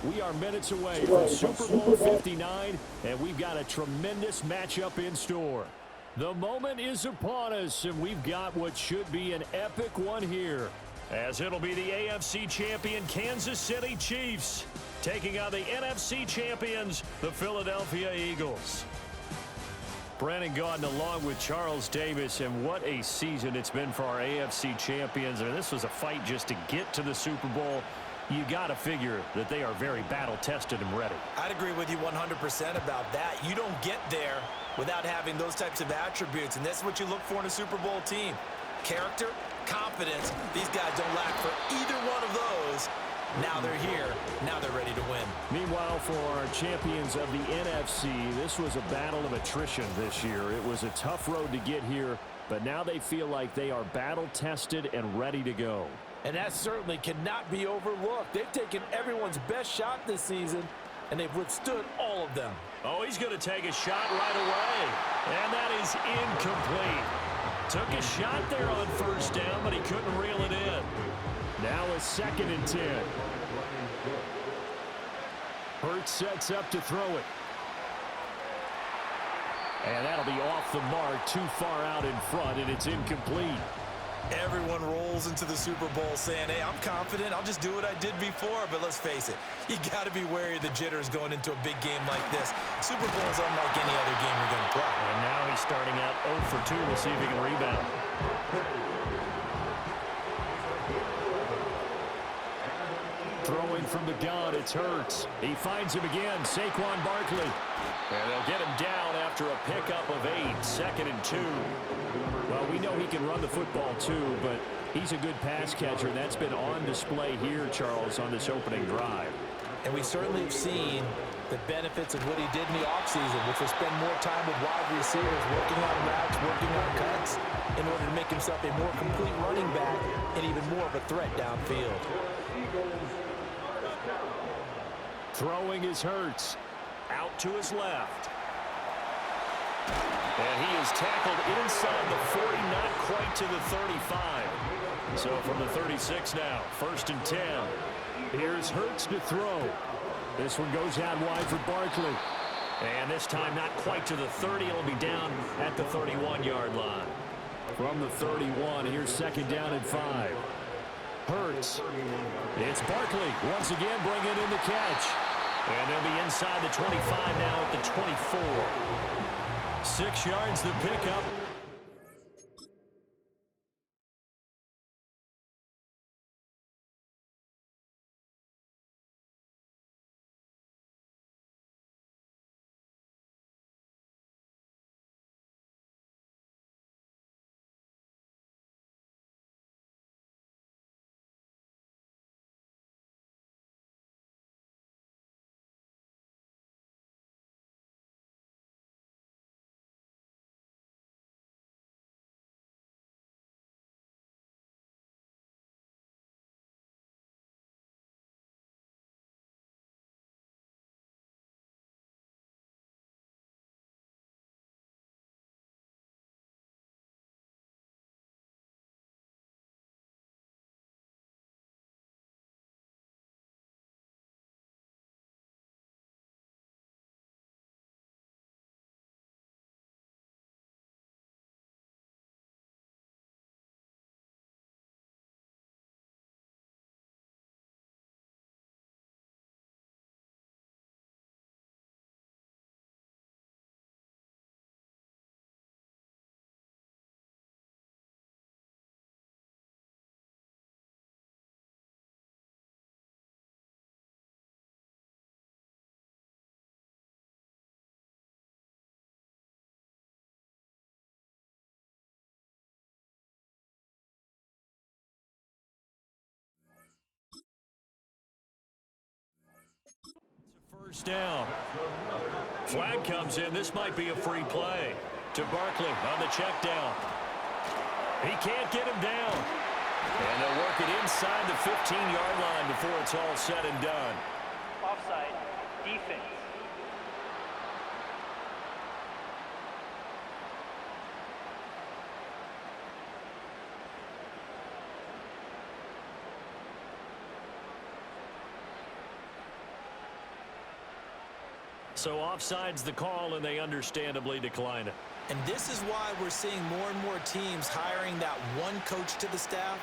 We are minutes away from Super Bowl 59, and we've got a tremendous matchup in store. The moment is upon us, and we've got what should be an epic one here, as it'll be the AFC champion Kansas City Chiefs taking on the NFC champions, the Philadelphia Eagles. Brandon Gaudin along with Charles Davis, and what a season it's been for our AFC champions. I mean, this was a fight just to get to the Super Bowl. You got to figure that they are very battle-tested and ready. I'd agree with you 100% about that. You don't get there without having those types of attributes, and that's what you look for in a Super Bowl team. Character, confidence. These guys don't lack for either one of those. Now they're here. Now they're ready to win. Meanwhile, for our champions of the NFC, this was a battle of attrition this year. It was a tough road to get here, but now they feel like they are battle-tested and ready to go. And that certainly cannot be overlooked. They've taken everyone's best shot this season, and they've withstood all of them. Oh, he's going to take a shot right away. And that is incomplete. Took a shot there on first down, but he couldn't reel it in. Now a 2nd and 10. Hurts sets up to throw it. And that'll be off the mark, too far out in front, and it's incomplete. Everyone rolls into the Super Bowl saying, hey, I'm confident. I'll just do what I did before. But let's face it, you got to be wary of the jitters going into a big game like this. Super Bowl is unlike any other game you're going to play. And now he's starting out 0 for 2. We'll see if he can rebound. Throwing from the gun, it's Hurts. He finds him again, Saquon Barkley. And they'll get him down after a pickup of 8, 2nd and 2. Well, we know he can run the football too, but he's a good pass catcher. And that's been on display here, Charles, on this opening drive. And we certainly have seen the benefits of what he did in the offseason, which was spend more time with wide receivers, working on routes, working on cuts, in order to make himself a more complete running back and even more of a threat downfield. Throwing is Hurts. Out to his left. And he is tackled inside the 40, not quite to the 35. So from the 36 now, 1st and 10. Here's Hurts to throw. This one goes out wide for Barkley. And this time not quite to the 30. It'll be down at the 31-yard line. From the 31, here's 2nd down and 5. Hurts. It's Barkley once again bringing in the catch. And they'll be inside the 25 now at the 24. 6 yards the pickup. First down. Flag comes in. This might be a free play. To Barkley on the check down. He can't get him down. And they'll work it inside the 15-yard line before it's all said and done. Offside. Defense. So offside's the call, and they understandably decline it. And this is why we're seeing more and more teams hiring that one coach to the staff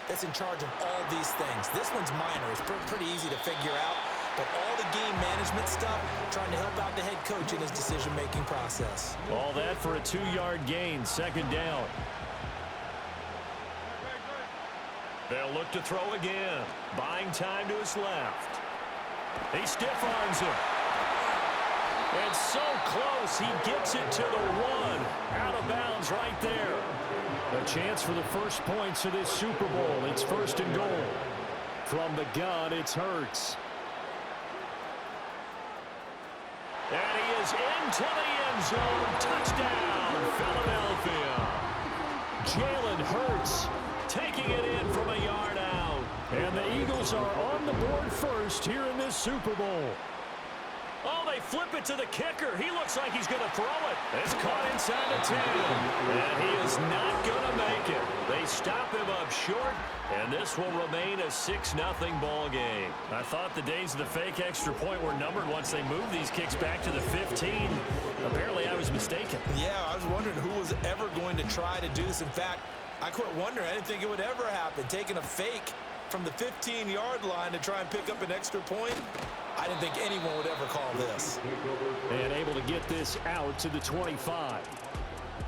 that's in charge of all these things. This one's minor. It's pretty easy to figure out. But all the game management stuff, trying to help out the head coach in his decision-making process. All that for a 2-yard gain, second down. They'll look to throw again. Buying time to his left. He stiff-arms him. It's so close, he gets it to the 1. Out of bounds right there. A chance for the first points of this Super Bowl. It's 1st and goal. From the gun, it's Hurts. And he is into the end zone. Touchdown, Philadelphia. Jalen Hurts taking it in from a yard out. And the Eagles are on the board first here in this Super Bowl. Oh, they flip it to the kicker. He looks like he's going to throw it. It's caught inside the 10. And he is not going to make it. They stop him up short, and this will remain a 6-0 ball game. I thought the days of the fake extra point were numbered once they moved these kicks back to the 15. Apparently, I was mistaken. Yeah, I was wondering who was ever going to try to do this. In fact, I quit wondering. I didn't think it would ever happen. Taking a fake from the 15-yard line to try and pick up an extra point. I didn't think anyone would ever call this. And able to get this out to the 25.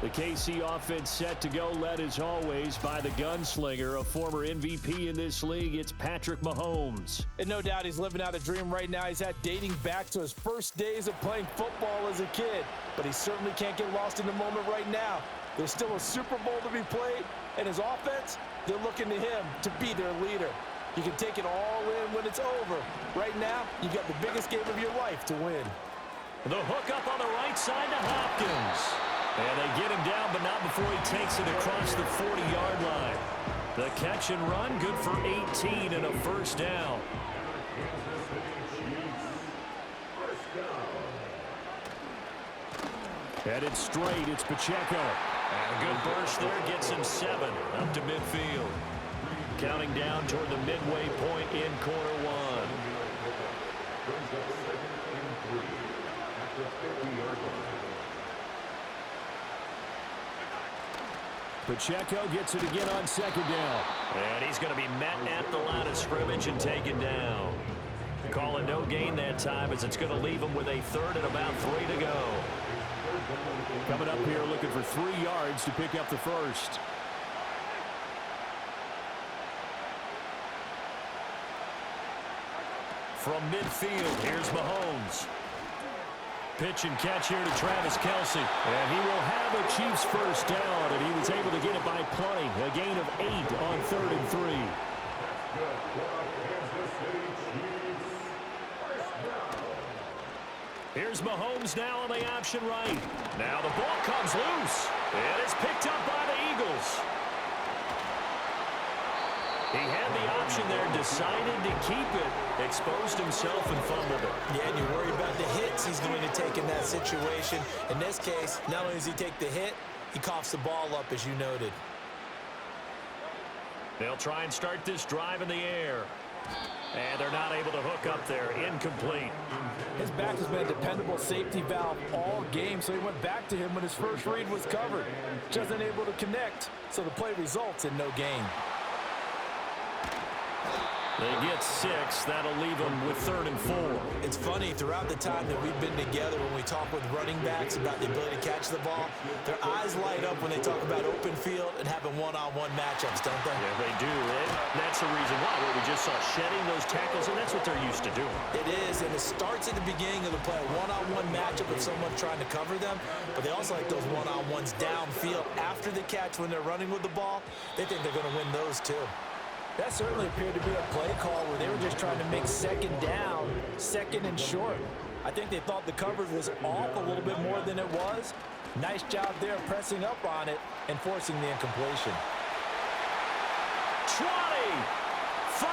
The KC offense set to go, led as always by the gunslinger, a former MVP in this league. It's Patrick Mahomes. And no doubt he's living out a dream right now. He's had dating back to his first days of playing football as a kid. But he certainly can't get lost in the moment right now. There's still a Super Bowl to be played, and his offense, they're looking to him to be their leader. You can take it all in when it's over. Right now, you got the biggest game of your life to win. The hook up on the right side to Hopkins. And they get him down, but not before he takes it across the 40-yard line. The catch and run, good for 18 and a first down. Headed straight, it's Pacheco. And a good burst there, gets him 7 up to midfield. Counting down toward the midway point in quarter 1. Pacheco gets it again on second down. And he's going to be met at the line of scrimmage and taken down. Call it no gain that time, as it's going to leave him with a third and about 3 to go. Coming up here looking for 3 yards to pick up the first. From midfield, here's Mahomes. Pitch and catch here to Travis Kelce. And he will have a Chiefs first down, and he was able to get it by plenty. A gain of 8 on 3rd and 3. Here's Mahomes now on the option right. Now the ball comes loose. And it's picked up by the Eagles. He had the option there, decided to keep it, exposed himself and fumbled it. Yeah, and you worry about the hits he's going to take in that situation. In this case, not only does he take the hit, he coughs the ball up, as you noted. They'll try and start this drive in the air. And they're not able to hook up there. Incomplete. His back has been a dependable safety valve all game, so he went back to him when his first read was covered. Just unable to connect, so the play results in no gain. They get 6. That'll leave them with 3rd and 4. It's funny, throughout the time that we've been together, when we talk with running backs about the ability to catch the ball, their eyes light up when they talk about open field and having one-on-one matchups, don't they? Yeah, they do. And that's the reason why. We just saw shedding those tackles, and that's what they're used to doing. It is, and it starts at the beginning of the play. One-on-one matchup with someone trying to cover them, but they also like those one-on-ones downfield after the catch when they're running with the ball. They think they're going to win those, too. That certainly appeared to be a play call where they were just trying to make second down, second and short. I think they thought the coverage was off a little bit more than it was. Nice job there pressing up on it and forcing the incompletion. 20, 5,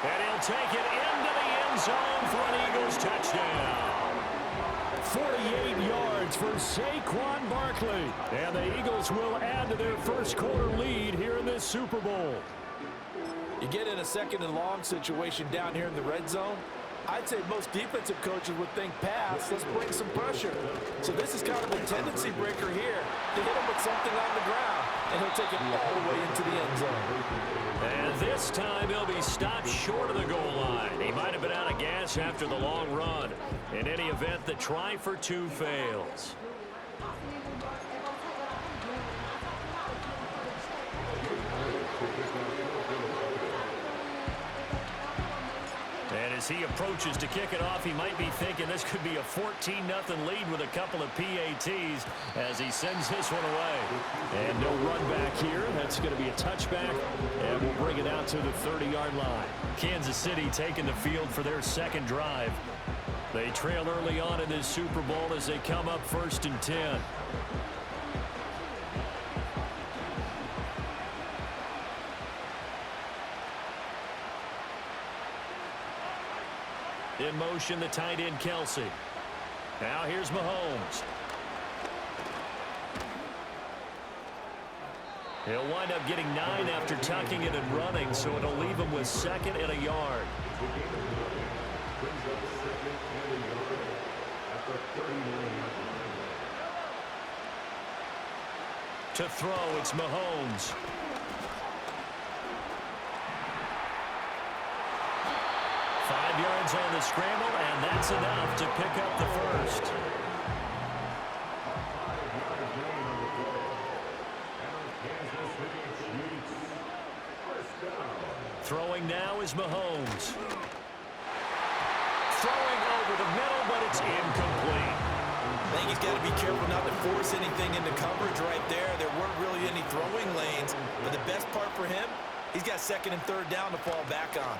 and he'll take it into the end zone for an Eagles touchdown. 48 yards for Saquon Barkley. And the Eagles will add to their first quarter lead here in this Super Bowl. You get in a second and long situation down here in the red zone, I'd say most defensive coaches would think pass. Let's bring some pressure. So this is kind of a tendency breaker here to hit him with something on the ground, and he'll take it all the way into the end zone. And this time he'll be stopped short of the goal line. He might have been out of gas after the long run. In any event, the try for two fails. And as he approaches to kick it off, he might be thinking this could be a 14-0 lead with a couple of PATs as he sends this one away. And no run back here. That's going to be a touchback, and we'll bring it out to the 30-yard line. Kansas City taking the field for their second drive. They trail early on in this Super Bowl as they come up 1st and 10. In motion, the tight end, Kelsey. Now here's Mahomes. He'll wind up getting 9 after tucking it and running, so it'll leave him with 2nd and a yard. To throw, it's Mahomes. Yards on the scramble, and that's enough to pick up the first. Throwing now is Mahomes. Throwing over the middle, but it's incomplete. I think he's got to be careful not to force anything into coverage right there. There weren't really any throwing lanes, but the best part for him, he's got 2nd and 3rd down to fall back on.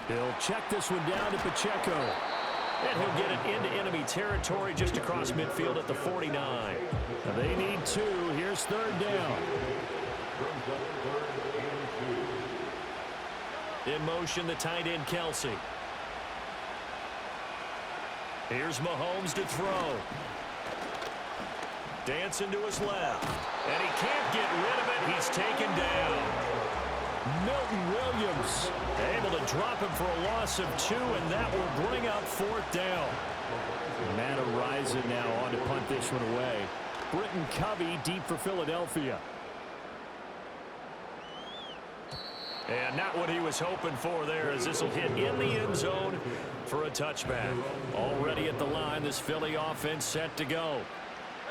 He'll check this one down to Pacheco. And he'll get it into enemy territory just across midfield at the 49. Now they need 2. Here's 3rd down. In motion, the tight end, Kelsey. Here's Mahomes to throw. Dancing to his left. And he can't get rid of it. He's taken down. Milton Williams able to drop him for a loss of 2, and that will bring up 4th down. Matt Araiza now on to punt this one away. Britton Covey deep for Philadelphia. And not what he was hoping for there, as this will hit in the end zone for a touchback. Already at the line, this Philly offense set to go.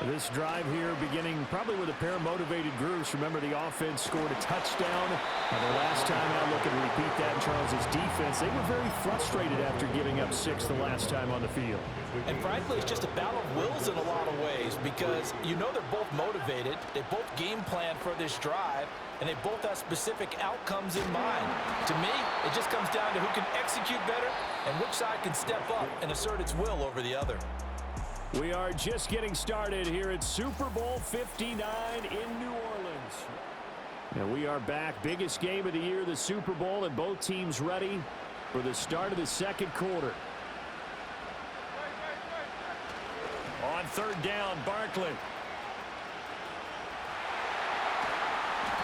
This drive here beginning probably with a pair of motivated groups. Remember, the offense scored a touchdown. And the last time out, looking to repeat that in Charles' defense, they were very frustrated after giving up 6 the last time on the field. And frankly, it's just a battle of wills in a lot of ways, because you know they're both motivated. They both game plan for this drive, and they both have specific outcomes in mind. To me, it just comes down to who can execute better and which side can step up and assert its will over the other. We are just getting started here at Super Bowl 59 in New Orleans. And we are back. Biggest game of the year, the Super Bowl, and both teams ready for the start of the second quarter. On 3rd down, Barkley.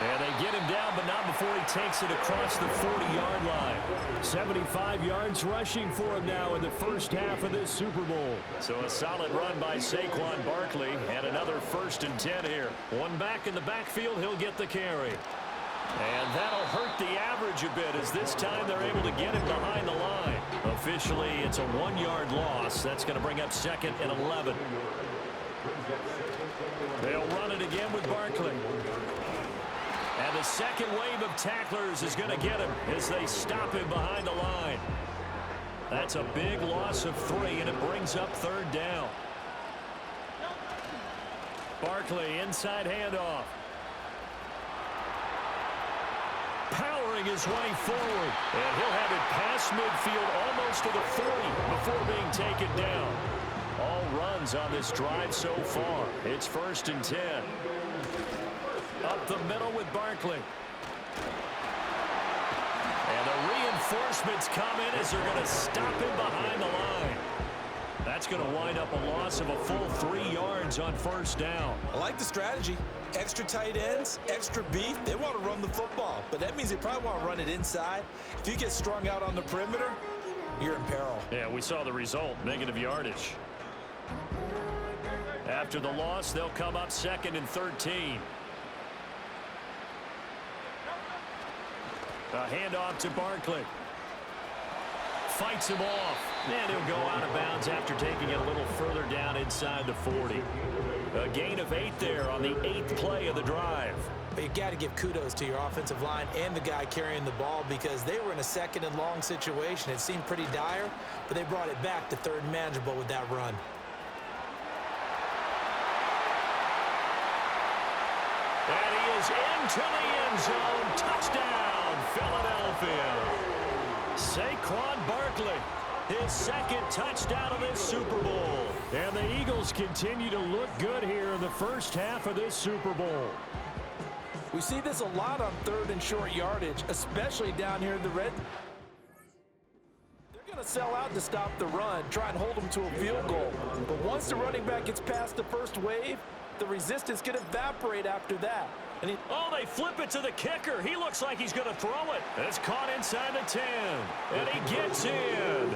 And they get him down, but not before he takes it across the 40-yard line. 75 yards rushing for him now in the first half of this Super Bowl. So a solid run by Saquon Barkley, and another 1st and 10 here. One back in the backfield, he'll get the carry. And that'll hurt the average a bit, as this time they're able to get him behind the line. Officially, it's a 1-yard loss. That's going to bring up 2nd and 11. They'll run it again with Barkley. And the second wave of tacklers is going to get him as they stop him behind the line. That's a big loss of 3, and it brings up 3rd down. Barkley, inside handoff. Powering his way forward. And he'll have it past midfield, almost to the 40, before being taken down. All runs on this drive so far. It's 1st and 10. Up the middle with Barkley. And the reinforcements come in as they're going to stop him behind the line. That's going to wind up a loss of a full 3 yards on first down. I like the strategy. Extra tight ends, extra beef. They want to run the football, but that means they probably want to run it inside. If you get strung out on the perimeter, you're in peril. Yeah, we saw the result, negative yardage. After the loss, they'll come up 2nd and 13. A handoff to Barkley. Fights him off. And he'll go out of bounds after taking it a little further down inside the 40. A gain of 8 there on the 8th play of the drive. But you got to give kudos to your offensive line and the guy carrying the ball because they were in a 2nd and long situation. It seemed pretty dire, but they brought it back to 3rd and manageable with that run. And he is into the end zone. Touchdown, Philadelphia. Saquon Barkley, his 2nd touchdown of this Super Bowl. And the Eagles continue to look good here in the first half of this Super Bowl. We see this a lot on 3rd and short yardage, especially down here in the red. They're going to sell out to stop the run, try and hold them to a field goal. But once the running back gets past the first wave, the resistance can evaporate after that. And they flip it to the kicker. He looks like he's going to throw it. It's caught inside the 10. And he gets in.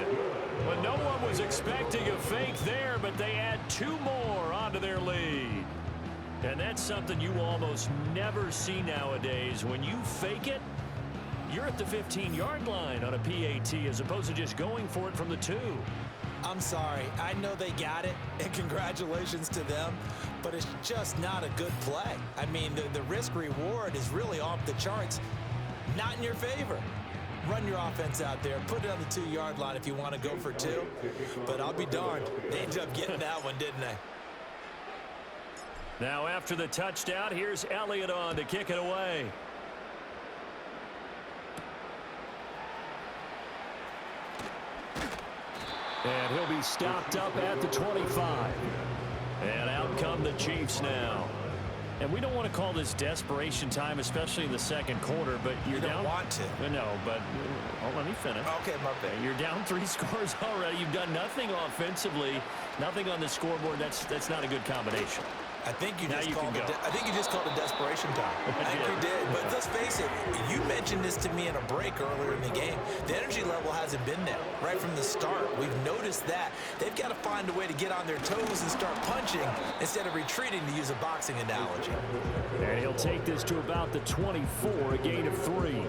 But no one was expecting a fake there, but they add 2 more onto their lead. And that's something you almost never see nowadays. When you fake it, you're at the 15-yard line on a PAT as opposed to just going for it from the 2. I'm sorry. I know they got it, and congratulations to them, but it's just not a good play. I mean, the risk-reward is really off the charts, not in your favor. Run your offense out there. Put it on the 2-yard line if you want to go for 2, but I'll be darned. They ended up getting that one, didn't they? Now after the touchdown, here's Elliott on to kick it away. And he'll be stopped up at the 25. And out come the Chiefs now. And we don't want to call this desperation time, especially in the 2nd quarter, but you're down. You don't want to. No, but let me finish. Okay, my bad. You're down 3 scores already. You've done nothing offensively, nothing on the scoreboard. That's not a good combination. I think you just called it desperation time. I think you did. But let's face it, you mentioned this to me in a break earlier in the game. The energy level hasn't been there right from the start. We've noticed that. They've got to find a way to get on their toes and start punching instead of retreating, to use a boxing analogy. And he'll take this to about the 24, a gain of 3.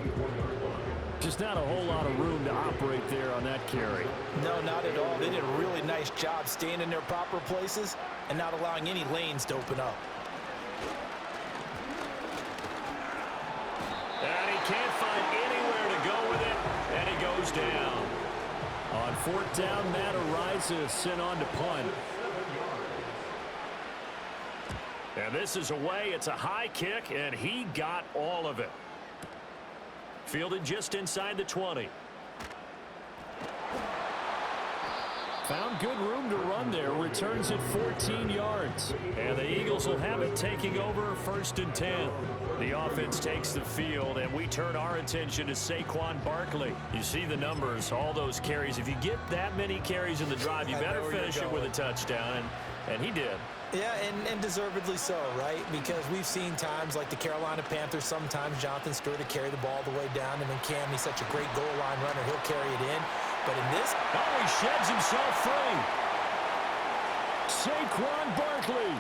Just not a whole lot of room to operate there on that carry. No, not at all. They did a really nice job staying in their proper places and not allowing any lanes to open up. And he can't find anywhere to go with it, and he goes down. On 4th down, Matt Araiza sent on to punt. And this is away. It's a high kick, and he got all of it. Fielded just inside the 20. Found good room to run there. Returns at 14 yards. And the Eagles will have it taking over 1st and 10. The offense takes the field, and we turn our attention to Saquon Barkley. You see the numbers, all those carries. If you get that many carries in the drive, you better finish it with a touchdown, and he did. Yeah, and deservedly so, right? Because we've seen times like the Carolina Panthers, sometimes Jonathan Stewart to carry the ball all the way down, and then Cam, he's such a great goal line runner, he'll carry it in. But in this... Oh, he sheds himself free. Saquon Barkley.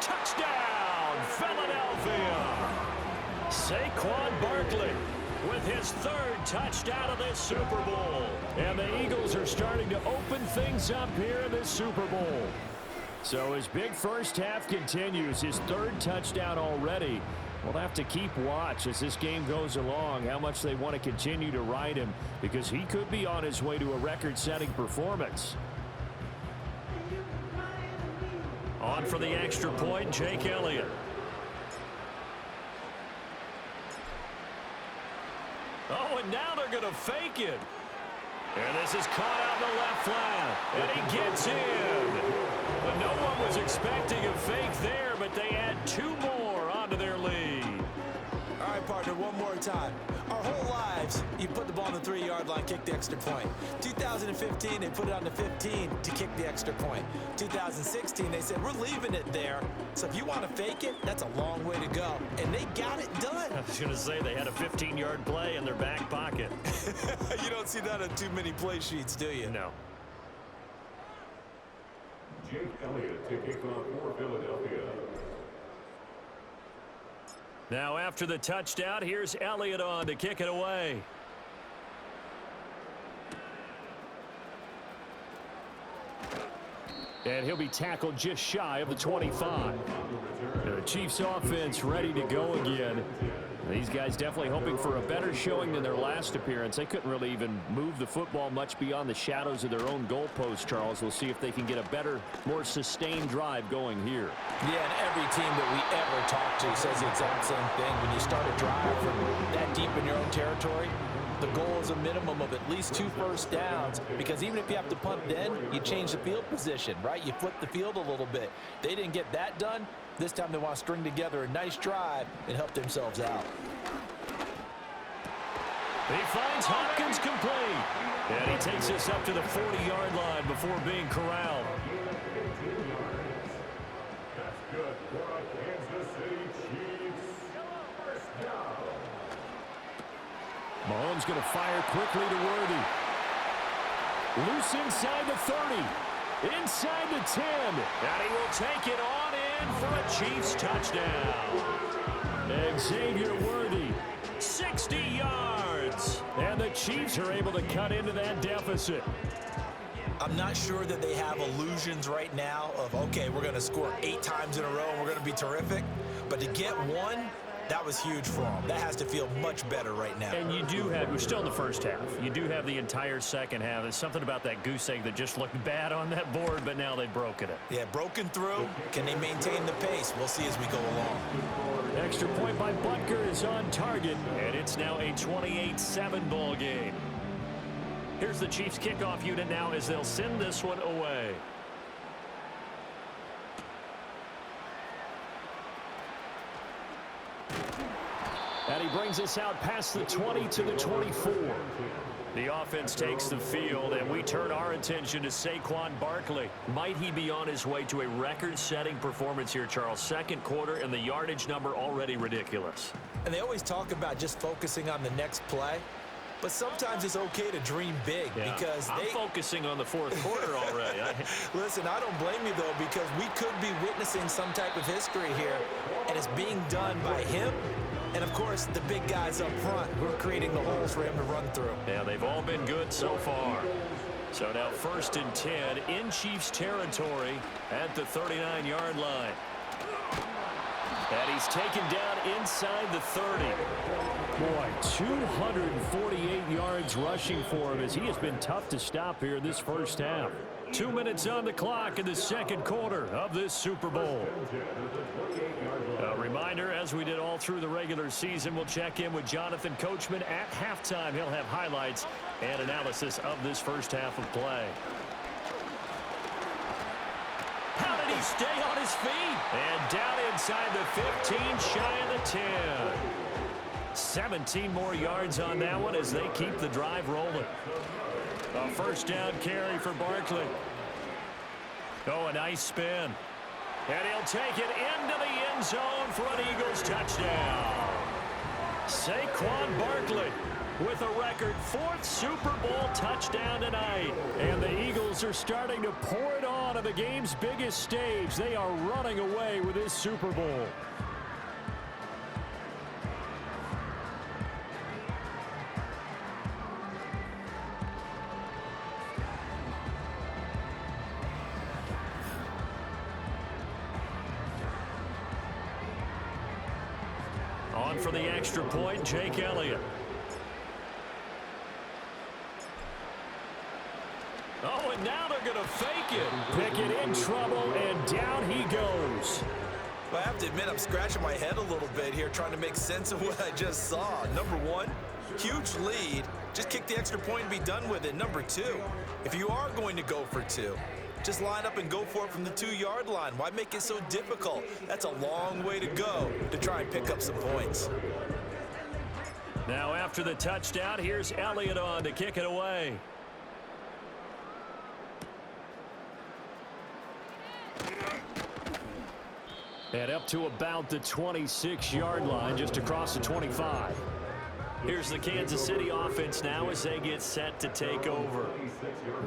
Touchdown, Philadelphia. Saquon Barkley with his 3rd touchdown of this Super Bowl. And the Eagles are starting to open things up here in this Super Bowl. So his big first half continues, his 3rd touchdown already. We'll have to keep watch as this game goes along, how much they want to continue to ride him, because he could be on his way to a record-setting performance. On for the extra point, Jake Elliott. Oh, and now they're going to fake it. And this is caught out in the left flat, and he gets in. But no one was expecting a fake there, but they add 2 more onto their lead. All right, partner, one more time. Our whole lives, you put the ball on the 3-yard line, kick the extra point. 2015, they put it on the 15 to kick the extra point. 2016, they said, we're leaving it there. So if you want to fake it, that's a long way to go. And they got it done. I was going to say they had a 15-yard play in their back pocket. You don't see that on too many play sheets, do you? No. Jake Elliott to kick off for Philadelphia. Now after the touchdown, here's Elliott on to kick it away. And he'll be tackled just shy of the 25. The Chiefs offense ready to go again. These guys definitely hoping for a better showing than their last appearance. They couldn't really even move the football much beyond the shadows of their own goalpost, Charles. We'll see if they can get a better, more sustained drive going here. Yeah, and every team that we ever talk to says the exact same thing. When you start a drive from that deep in your own territory, the goal is a minimum of at least 2 first downs, because even if you have to punt then, you change the field position, right? You flip the field a little bit. They didn't get that done. This time they want to string together a nice drive and help themselves out. He finds Hopkins complete. And he takes us up to the 40-yard line before being corralled. That's good for a Kansas City Chiefs first down. Mahomes going to fire quickly to Worthy. Loose inside the 30. Inside the 10. And he will take it on in for a Chiefs touchdown. Xavier Worthy, 60 yards. And the Chiefs are able to cut into that deficit. I'm not sure that they have illusions right now of, okay, we're going to score 8 times in a row and we're going to be terrific. But to get one, that was huge for them. That has to feel much better right now. And you do have, we're still in the first half. You do have the entire second half. There's something about that goose egg that just looked bad on that board, but now they've broken it. Yeah, broken through. Can they maintain the pace? We'll see as we go along. Extra point by Butker is on target, and it's now a 28-7 ball game. Here's the Chiefs kickoff unit now as they'll send this one away. And he brings us out past the 20 to the 24. The offense takes the field, and we turn our attention to Saquon Barkley. Might he be on his way to a record-setting performance here, Charles? Second quarter, and the yardage number already ridiculous. And they always talk about just focusing on the next play. But sometimes it's okay to dream big, because I'm focusing on the fourth quarter already. Listen, I don't blame you, though, because we could be witnessing some type of history here, and it's being done by him and, of course, the big guys up front who are creating the holes for him to run through. Yeah, they've all been good so far. So now 1st and 10 in Chiefs territory at the 39-yard line. And he's taken down inside the 30. Boy, 248 yards rushing for him as he has been tough to stop here in this first half. 2 minutes on the clock in the second quarter of this Super Bowl. A reminder, as we did all through the regular season, we'll check in with Jonathan Coachman at halftime. He'll have highlights and analysis of this first half of play. How did he stay on his feet? And down inside the 15, shy of the 10. 17 more yards on that one as they keep the drive rolling. A first down carry for Barkley. Oh, a nice spin. And he'll take it into the end zone for an Eagles touchdown. Saquon Barkley with a record 4th Super Bowl touchdown tonight. And the Eagles are starting to pour it on the game's biggest stage. They are running away with this Super Bowl. On for the extra point, Jake Elliott. Oh, and now they're going to fake it. Pickett in trouble, and down he goes. Well, I have to admit, I'm scratching my head a little bit here trying to make sense of what I just saw. Number one, huge lead. Just kick the extra point and be done with it. Number two, if you are going to go for 2, just line up and go for it from the 2-yard line. Why make it so difficult? That's a long way to go to try and pick up some points. Now after the touchdown, here's Elliott on to kick it away. And up to about the 26-yard line, just across the 25. Here's the Kansas City offense now as they get set to take over.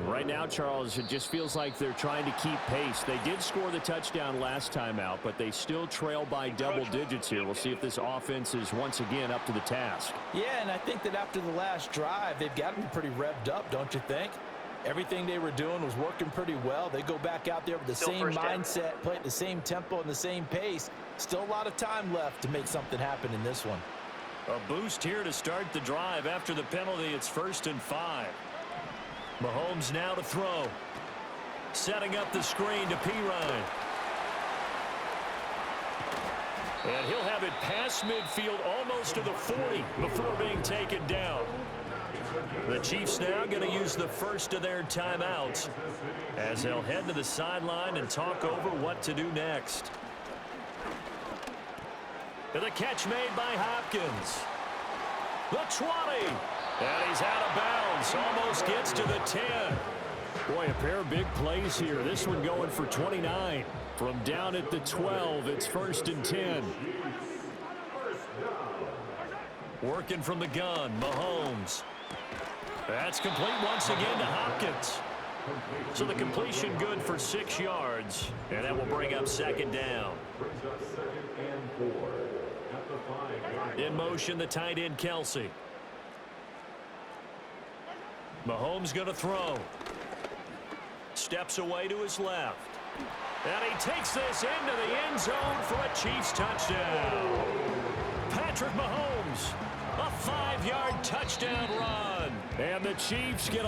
Right now, Charles, it just feels like they're trying to keep pace. They did score the touchdown last time out, but they still trail by double digits here. We'll see if this offense is once again up to the task. Yeah, and I think that after the last drive, they've got to be pretty revved up, don't you think? Everything they were doing was working pretty well. They go back out there with the same mindset, play at the same tempo and the same pace. Still a lot of time left to make something happen in this one. A boost here to start the drive. After the penalty, it's 1st and 5. Mahomes now to throw. Setting up the screen to Pirine. And he'll have it past midfield almost to the 40 before being taken down. The Chiefs now going to use the first of their timeouts as they'll head to the sideline and talk over what to do next. And the catch made by Hopkins. The 20. And he's out of bounds. Almost gets to the 10. Boy, a pair of big plays here. This one going for 29. From down at the 12, it's 1st and 10. Working from the gun, Mahomes. That's complete once again to Hopkins. So the completion good for 6 yards. And that will bring up 2nd down. In motion, the tight end, Kelsey. Mahomes going to throw. Steps away to his left. And he takes this into the end zone for a Chiefs touchdown. Patrick Mahomes, a 5-yard touchdown run. And the Chiefs get a